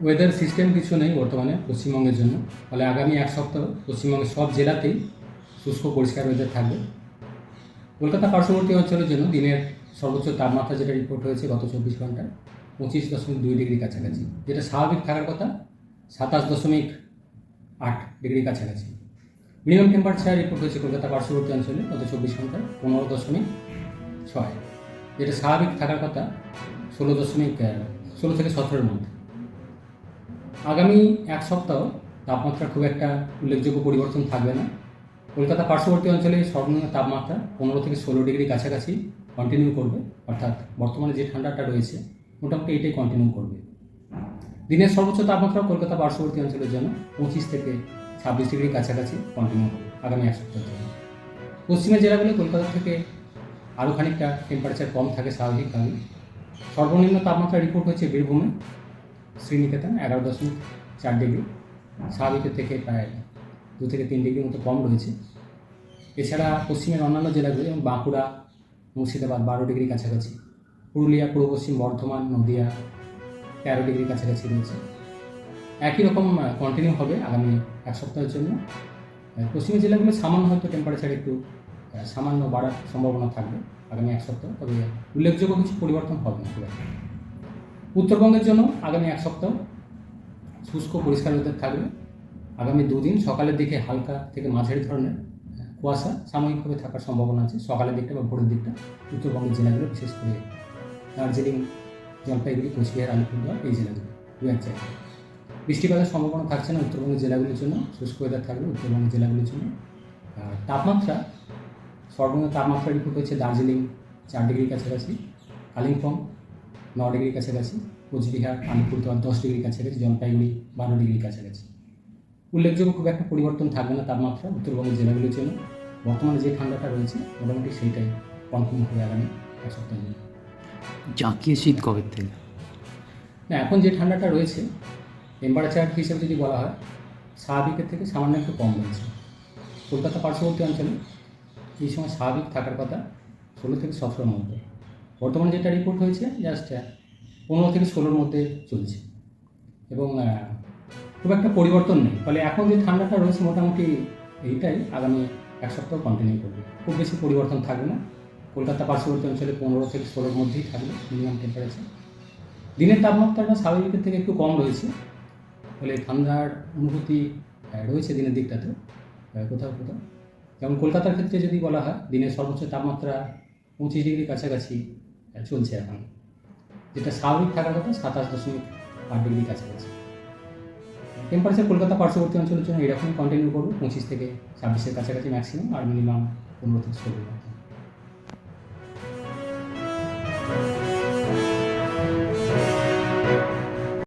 Weather system কিছু নেই বর্তমানে পশ্চিমবঙ্গের জন্য, ফলে আগামী এক সপ্তাহ পশ্চিমবঙ্গের সব জেলাতেই শুষ্ক পরিষ্কার ওয়েদার থাকবে। কলকাতা পার্শ্ববর্তী অঞ্চলের জন্য দিনের সর্বোচ্চ তাপমাত্রা যেটা রিপোর্ট হয়েছে গত 24 ঘন্টায় 25.2 ডিগ্রি কাছাকাছি, যেটা স্বাভাবিক থাকার কথা 27.8 ডিগ্রি কাছাকাছি। মিনিমাম টেম্পারেচার রিপোর্ট হয়েছে কলকাতা পার্শ্ববর্তী অঞ্চলে গত 24 ঘন্টায় 15.6, যেটা স্বাভাবিক থাকার কথা 16 থেকে 17-এর মধ্যে। আগামী এক সপ্তাহ তাপমাত্রা খুব একটা উল্লেখযোগ্য পরিবর্তন থাকবে না। কলকাতা পার্শ্ববর্তী অঞ্চলে সর্বনিম্ন তাপমাত্রা 15 থেকে 16 ডিগ্রি কাছাকাছি কন্টিনিউ করবে, অর্থাৎ বর্তমানে যে ঠান্ডাটা রয়েছে মোটামুটি এটাই কন্টিনিউ করবে। দিনের সর্বোচ্চ তাপমাত্রা কলকাতা পার্শ্ববর্তী অঞ্চলের জন্য 25 থেকে 26 ডিগ্রি কাছাকাছি কন্টিনিউ করবে আগামী এক সপ্তাহের জন্য। পশ্চিমের জেলাগুলো কলকাতা থেকে আরও খানিকটা টেম্পারেচার কম থাকে স্বাভাবিকভাবে। সর্বনিম্ন তাপমাত্রা রিপোর্ট হয়েছে বীরভূমে শ্রীনিকেতন 11.4 ডিগ্রি, স্বাভাবিকের থেকে প্রায় 2 থেকে 3 ডিগ্রির মতো কম রয়েছে। এছাড়া পশ্চিমের অন্যান্য জেলাগুলি যেমন বাঁকুড়া, মুর্শিদাবাদ 12 ডিগ্রি কাছাকাছি, পুরুলিয়া, পূর্ব পশ্চিম বর্ধমান, নদিয়া 13 ডিগ্রি কাছাকাছি রয়েছে। একই রকম কন্টিনিউ হবে আগামী এক সপ্তাহের জন্য। পশ্চিমের জেলাগুলো সামান্য হয়তো টেম্পারেচার একটু সামান্য বাড়ার সম্ভাবনা থাকবে আগামী এক সপ্তাহ, তবে উল্লেখযোগ্য কিছু পরিবর্তন হবে না খুব একটা। উত্তরবঙ্গের জন্য আগামী এক সপ্তাহ শুষ্ক পরিষ্কার ওয়েদার থাকবে। আগামী দুদিন সকালের দিকে হালকা থেকে মাঝারি ধরনের কুয়াশা সাময়িকভাবে থাকার সম্ভাবনা আছে সকালের দিকটা বা ভোরের দিকটা উত্তরবঙ্গের জেলাগুলো, বিশেষ করে দার্জিলিং, জলপাইগুড়ি, কোচবিহার, আলিপুরদুয়ার এই জেলাগুলো দু এক জায়গায়। বৃষ্টিপাতের সম্ভাবনা থাকছে না উত্তরবঙ্গের জেলাগুলির জন্য, শুষ্ক ওয়েদার থাকবে উত্তরবঙ্গের জেলাগুলির জন্য। আর তাপমাত্রা সর্বনিম্ন তাপমাত্রা রিপোর্ট হচ্ছে দার্জিলিং 4 ডিগ্রি কাছাকাছি, কালিম্পং 9 ডিগ্রি কাছাকাছি, কোচবিহার, আলিপুরদুয়ার 10 ডিগ্রি কাছাকাছি, জলপাইগুড়ি 12 ডিগ্রি কাছাকাছি। উল্লেখযোগ্য খুব একটা পরিবর্তন থাকবে না তাপমাত্রা উত্তরবঙ্গের জেলাগুলির জন্য। বর্তমানে যে ঠান্ডাটা রয়েছে মোটামুটি সেইটাই কনফার্ম হবে আগামী এক সপ্তাহের জন্য। জাঁকিয়ে শীত কবে থেকে? না, এখন যে ঠান্ডাটা রয়েছে টেম্পারেচার হিসেবে যদি বলা হয় স্বাভাবিকের থেকে সামান্য একটু কম রয়েছে। কলকাতা পার্শ্ববর্তী অঞ্চলে এই সময় স্বাভাবিক থাকার কথা 16 থেকে 17-এর মধ্যে। বর্তমানে যেটা রিপোর্ট হয়েছে জাস্ট 15 থেকে 16-এর মধ্যে চলছে এবং খুব একটা পরিবর্তন নেই। ফলে এখন যে ঠান্ডাটা রয়েছে মোটামুটি এইটাই আগামী এক সপ্তাহ কন্টিনিউ করবে, খুব বেশি পরিবর্তন থাকবে না। কলকাতা পার্শ্ববর্তী অঞ্চলে 15 থেকে 16-এর মধ্যেই থাকবে মিনিমাম টেম্পারেচার। দিনের তাপমাত্রাটা স্বাভাবিকের থেকে একটু কম রয়েছে, ফলে ঠান্ডার অনুভূতি রয়েছে দিনের দিকটাতে কোথাও কোথাও। যেমন কলকাতার ক্ষেত্রে যদি বলা হয় দিনের সর্বোচ্চ তাপমাত্রা 25 ডিগ্রি কাছাকাছি চলছে এখন, যেটা স্বাভাবিক থাকার কথা 27.8 ডিগ্রি কাছাকাছি। টেম্পারেচার কলকাতা পার্শ্ববর্তী অঞ্চলের জন্য এরকমই কন্টিনিউ করবে 25 থেকে 26-এর কাছাকাছি ম্যাক্সিমাম, আর মিনিমাম 15 থেকে 16।